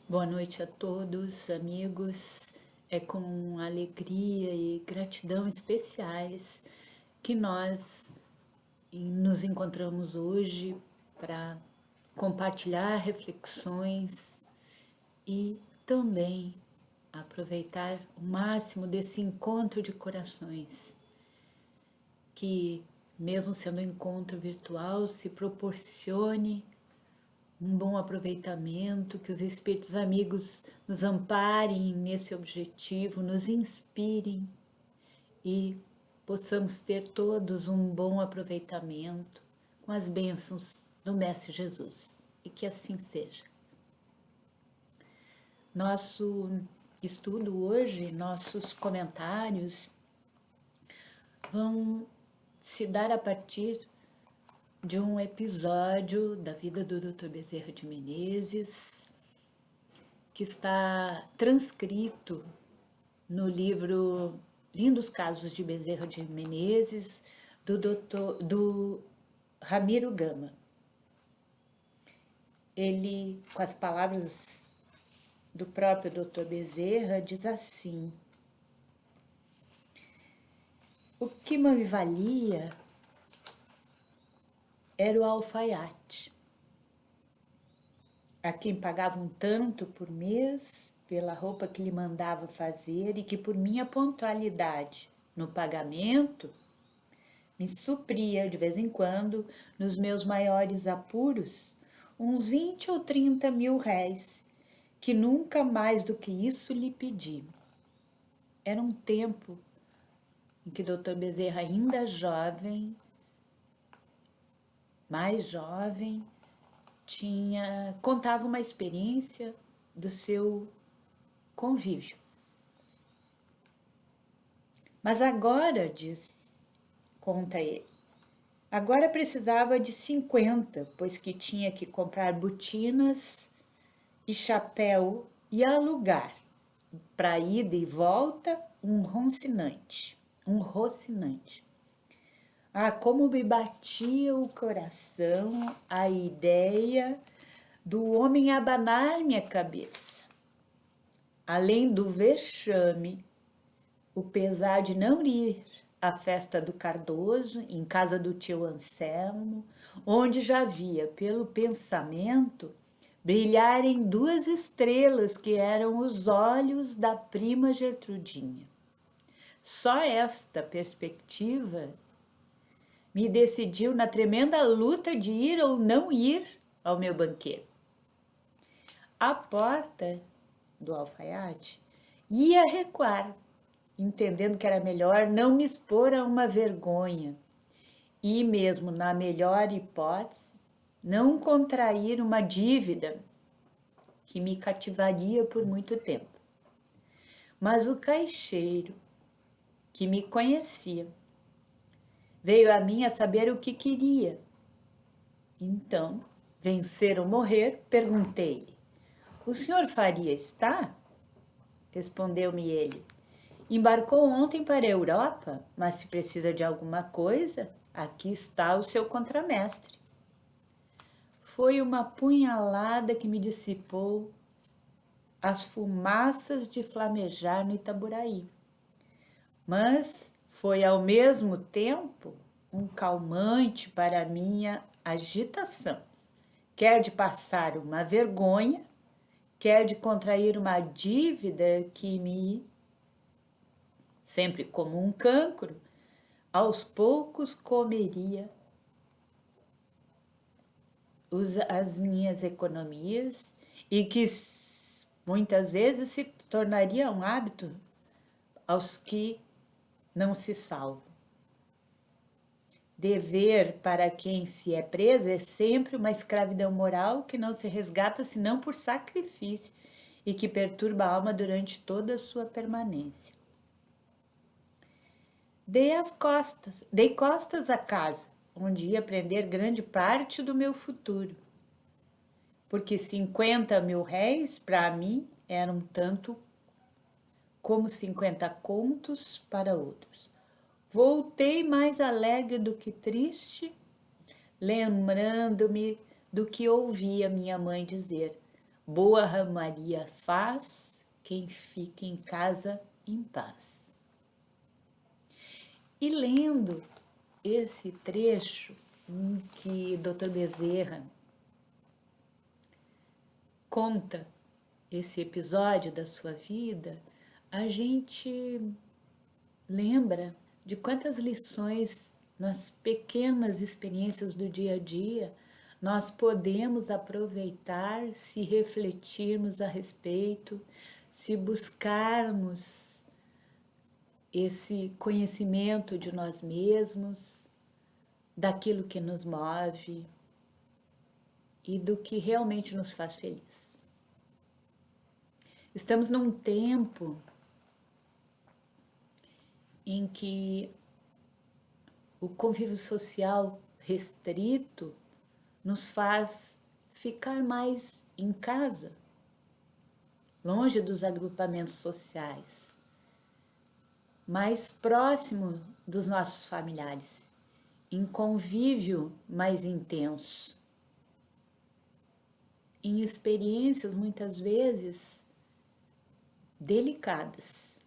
Boa noite a todos, amigos. É com alegria e gratidão especiais que nós nos encontramos hoje para compartilhar reflexões e também aproveitar o máximo desse encontro de corações, que, mesmo sendo um encontro virtual, se proporcione um bom aproveitamento, que os espíritos amigos nos amparem nesse objetivo, nos inspirem e possamos ter todos um bom aproveitamento com as bênçãos do Mestre Jesus. E que assim seja. Nosso estudo hoje, nossos comentários vão se dar a partir de um episódio da vida do Dr. Bezerra de Menezes, que está transcrito no livro Lindos Casos de Bezerra de Menezes, do Ramiro Gama. Ele, com as palavras do próprio Dr. Bezerra, diz assim: o que me valia era o alfaiate, a quem pagava um tanto por mês pela roupa que lhe mandava fazer e que, por minha pontualidade no pagamento, me supria de vez em quando, nos meus maiores apuros, uns 20 ou 30 mil réis, que nunca mais do que isso lhe pedi. Era um tempo em que Dr. Bezerra, ainda jovem, mais jovem, contava uma experiência do seu convívio. Mas agora, conta ele, agora precisava de 50, pois que tinha que comprar botinas e chapéu e alugar, para ida e volta, um rocinante. Ah, como me batia o coração a ideia do homem abanar minha cabeça. Além do vexame, o pesar de não ir à festa do Cardoso, em casa do tio Anselmo, onde já via, pelo pensamento, brilharem duas estrelas que eram os olhos da prima Gertrudinha. Só esta perspectiva me decidiu na tremenda luta de ir ou não ir ao meu banquete. A porta do alfaiate ia recuar, entendendo que era melhor não me expor a uma vergonha e, mesmo na melhor hipótese, não contrair uma dívida que me cativaria por muito tempo. Mas o caixeiro, que me conhecia, veio a mim a saber o que queria. Então, vencer ou morrer, perguntei-lhe: o senhor Faria está? Respondeu-me ele: embarcou ontem para a Europa, mas se precisa de alguma coisa, aqui está o seu contramestre. Foi uma punhalada que me dissipou as fumaças de flamejar no Itaburaí, mas foi ao mesmo tempo um calmante para a minha agitação, quer de passar uma vergonha, quer de contrair uma dívida que me, sempre como um cancro, aos poucos comeria as minhas economias e que muitas vezes se tornaria um hábito aos que não se salvam. Dever para quem se é preso é sempre uma escravidão moral que não se resgata senão por sacrifício e que perturba a alma durante toda a sua permanência. Dei costas à casa, onde ia prender grande parte do meu futuro, porque 50 mil réis para mim eram tanto como 50 contos para outros. Voltei mais alegre do que triste, lembrando-me do que ouvia minha mãe dizer: Boa Maria faz quem fica em casa em paz. E lendo esse trecho em que Dr. Bezerra conta esse episódio da sua vida, a gente lembra de quantas lições nas pequenas experiências do dia a dia nós podemos aproveitar se refletirmos a respeito, se buscarmos esse conhecimento de nós mesmos, daquilo que nos move e do que realmente nos faz feliz. Estamos num tempo em que o convívio social restrito nos faz ficar mais em casa, longe dos agrupamentos sociais, mais próximo dos nossos familiares, em convívio mais intenso, em experiências muitas vezes delicadas,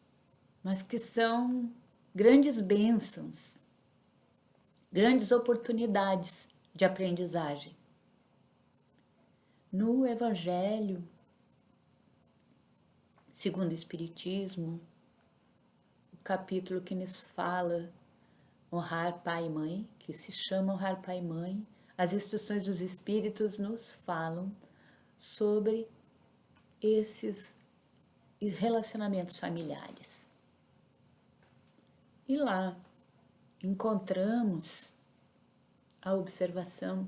mas que são grandes bênçãos, grandes oportunidades de aprendizagem. No Evangelho, segundo o Espiritismo, o capítulo que nos fala honrar pai e mãe, que se chama honrar pai e mãe, as instruções dos Espíritos nos falam sobre esses relacionamentos familiares. E lá encontramos a observação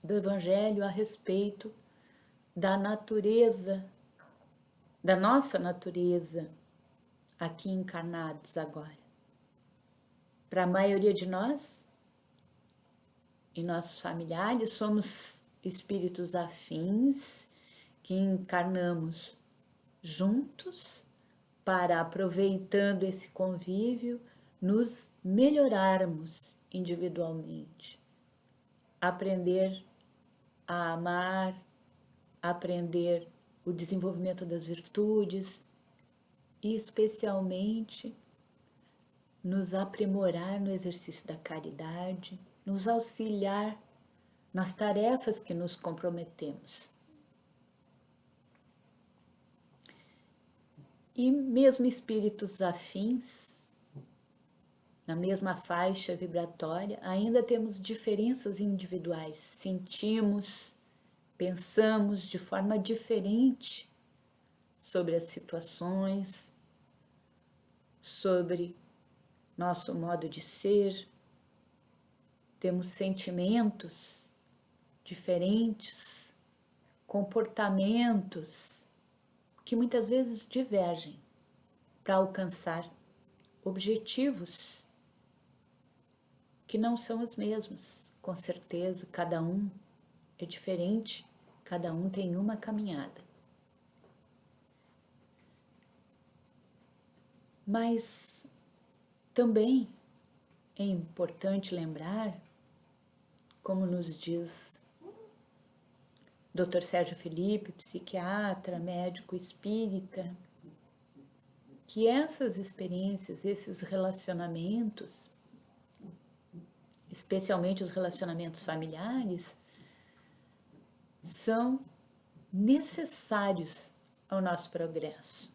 do Evangelho a respeito da natureza, da nossa natureza aqui encarnados agora. Para a maioria de nós e nossos familiares, somos espíritos afins que encarnamos juntos para, aproveitando esse convívio, nos melhorarmos individualmente, aprender a amar, aprender o desenvolvimento das virtudes e, especialmente, nos aprimorar no exercício da caridade, nos auxiliar nas tarefas que nos comprometemos. E mesmo espíritos afins, na mesma faixa vibratória, ainda temos diferenças individuais, sentimos, pensamos de forma diferente sobre as situações, sobre nosso modo de ser, temos sentimentos diferentes, comportamentos que muitas vezes divergem para alcançar objetivos que não são os mesmos. Com certeza, cada um é diferente, cada um tem uma caminhada. Mas também é importante lembrar, como nos diz Dr. Sérgio Felipe, psiquiatra, médico espírita, que essas experiências, esses relacionamentos, especialmente os relacionamentos familiares, são necessários ao nosso progresso.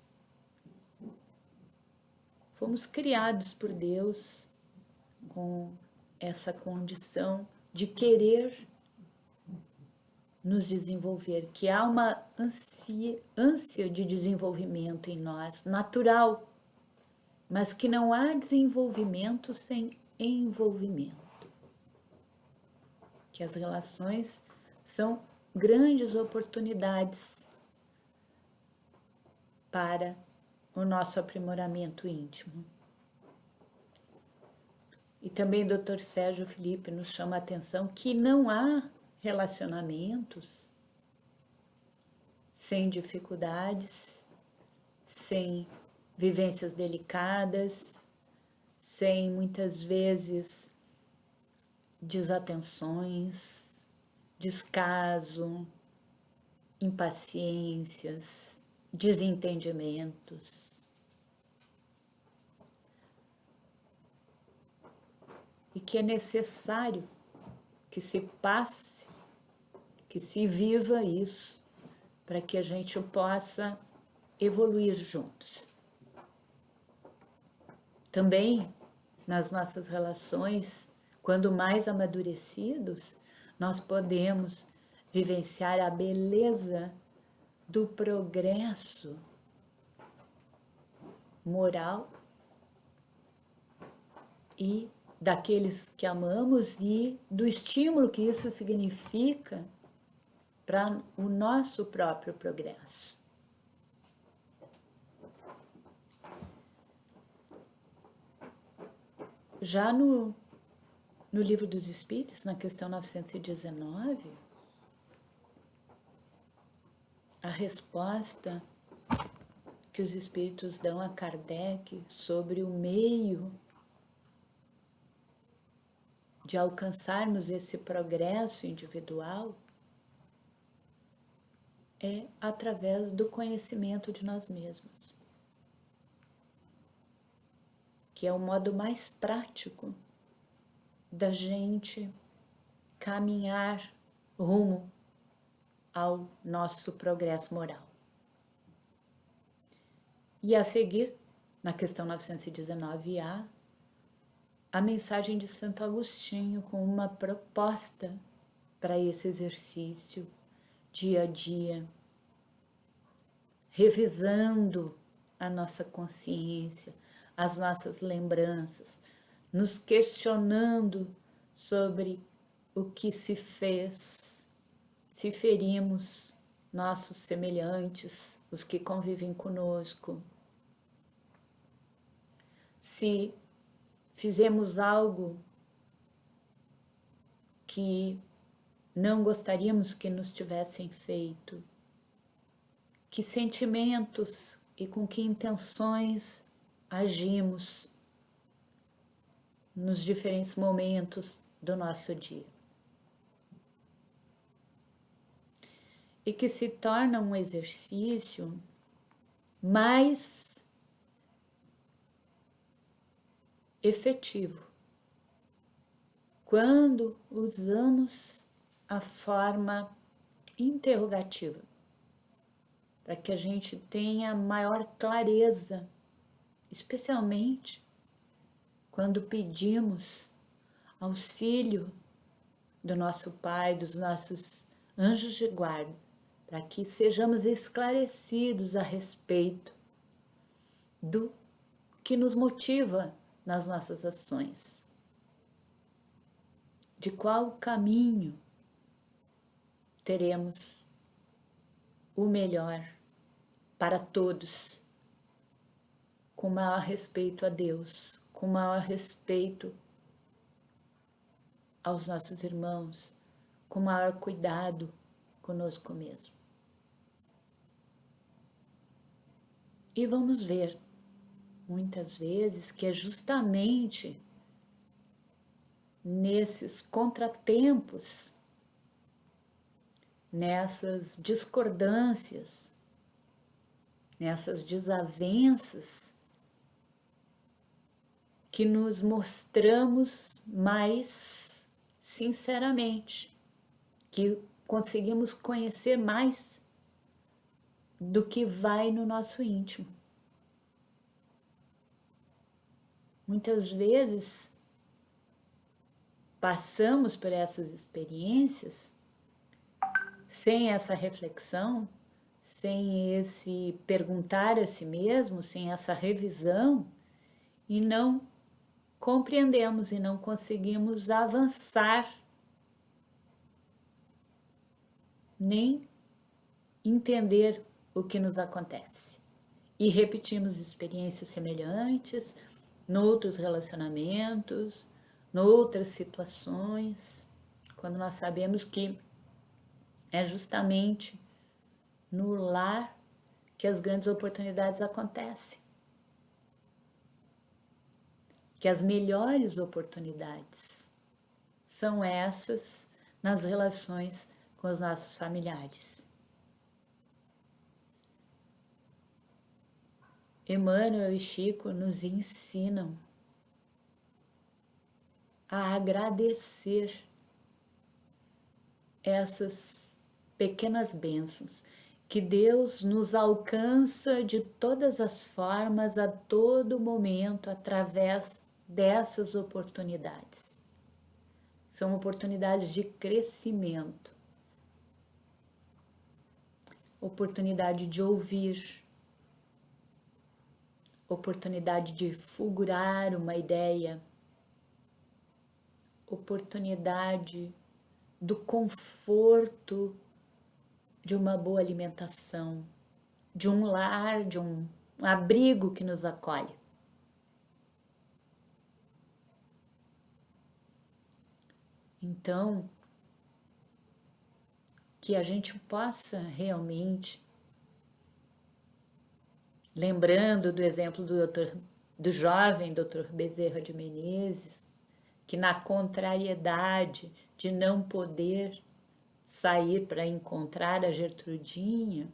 Fomos criados por Deus com essa condição de querer nos desenvolver, que há uma ânsia de desenvolvimento em nós, natural, mas que não há desenvolvimento sem envolvimento. Que as relações são grandes oportunidades para o nosso aprimoramento íntimo. E também o Dr. Sérgio Felipe nos chama a atenção que não há relacionamentos sem dificuldades, sem vivências delicadas, sem muitas vezes desatenções, descaso, impaciências, desentendimentos. E que é necessário que se passe, que se viva isso, para que a gente possa evoluir juntos. Também nas nossas relações, quando mais amadurecidos, nós podemos vivenciar a beleza do progresso moral e daqueles que amamos e do estímulo que isso significa para o nosso próprio progresso. Já no Livro dos Espíritos, na questão 919, a resposta que os Espíritos dão a Kardec sobre o meio de alcançarmos esse progresso individual é através do conhecimento de nós mesmos, que é o modo mais prático da gente caminhar rumo ao nosso progresso moral. E a seguir, na questão 919A, a mensagem de Santo Agostinho com uma proposta para esse exercício dia a dia, revisando a nossa consciência, as nossas lembranças, nos questionando sobre o que se fez, se ferimos nossos semelhantes, os que convivem conosco, se fizemos algo que não gostaríamos que nos tivessem feito, que sentimentos e com que intenções agimos nos diferentes momentos do nosso dia. E que se torna um exercício mais efetivo quando usamos a forma interrogativa, para que a gente tenha maior clareza, especialmente quando pedimos auxílio do nosso Pai, dos nossos anjos de guarda, para que sejamos esclarecidos a respeito do que nos motiva nas nossas ações, de qual caminho teremos o melhor para todos, com maior respeito a Deus, com maior respeito aos nossos irmãos, com maior cuidado conosco mesmo. E vamos ver, muitas vezes, que é justamente nesses contratempos, nessas discordâncias, nessas desavenças, que nos mostramos mais sinceramente, que conseguimos conhecer mais do que vai no nosso íntimo. Muitas vezes passamos por essas experiências sem essa reflexão, sem esse perguntar a si mesmo, sem essa revisão, e não compreendemos e não conseguimos avançar, nem entender o que nos acontece. E repetimos experiências semelhantes, noutros relacionamentos, noutras situações, quando nós sabemos que é justamente no lar que as grandes oportunidades acontecem, que as melhores oportunidades são essas nas relações com os nossos familiares. Emmanuel e Chico nos ensinam a agradecer essas pequenas bênçãos que Deus nos alcança de todas as formas, a todo momento, através dessas oportunidades. São oportunidades de crescimento, oportunidade de ouvir, oportunidade de fulgurar uma ideia, oportunidade do conforto de uma boa alimentação, de um lar, de um abrigo que nos acolhe. Então, que a gente possa realmente, lembrando do exemplo do jovem Dr. Bezerra de Menezes, que na contrariedade de não poder sair para encontrar a Gertrudinha,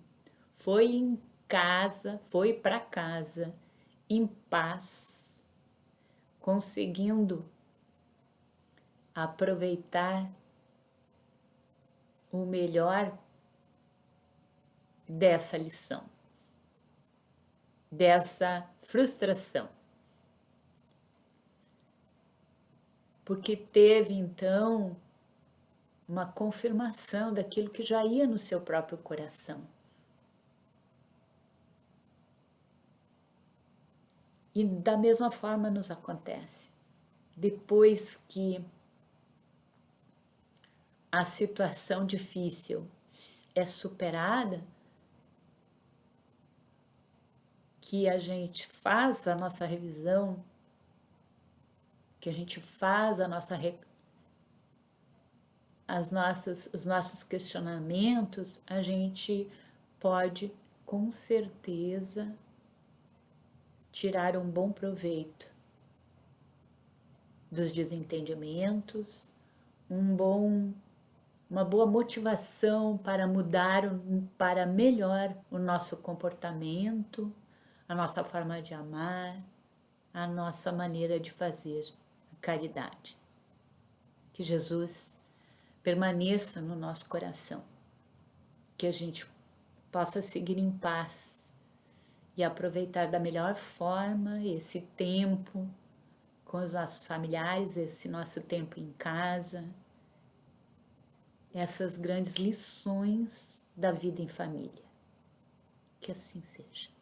foi para casa, em paz, conseguindo aproveitar o melhor dessa lição, dessa frustração. Porque teve então uma confirmação daquilo que já ia no seu próprio coração. E da mesma forma nos acontece. Depois que a situação difícil é superada, que a gente faz a nossa revisão, que a gente faz os nossos questionamentos, a gente pode com certeza tirar um bom proveito dos desentendimentos, uma boa motivação para mudar, para melhor o nosso comportamento, a nossa forma de amar, a nossa maneira de fazer a caridade. Que Jesus permaneça no nosso coração, que a gente possa seguir em paz e aproveitar da melhor forma esse tempo com os nossos familiares, esse nosso tempo em casa, essas grandes lições da vida em família. Que assim seja.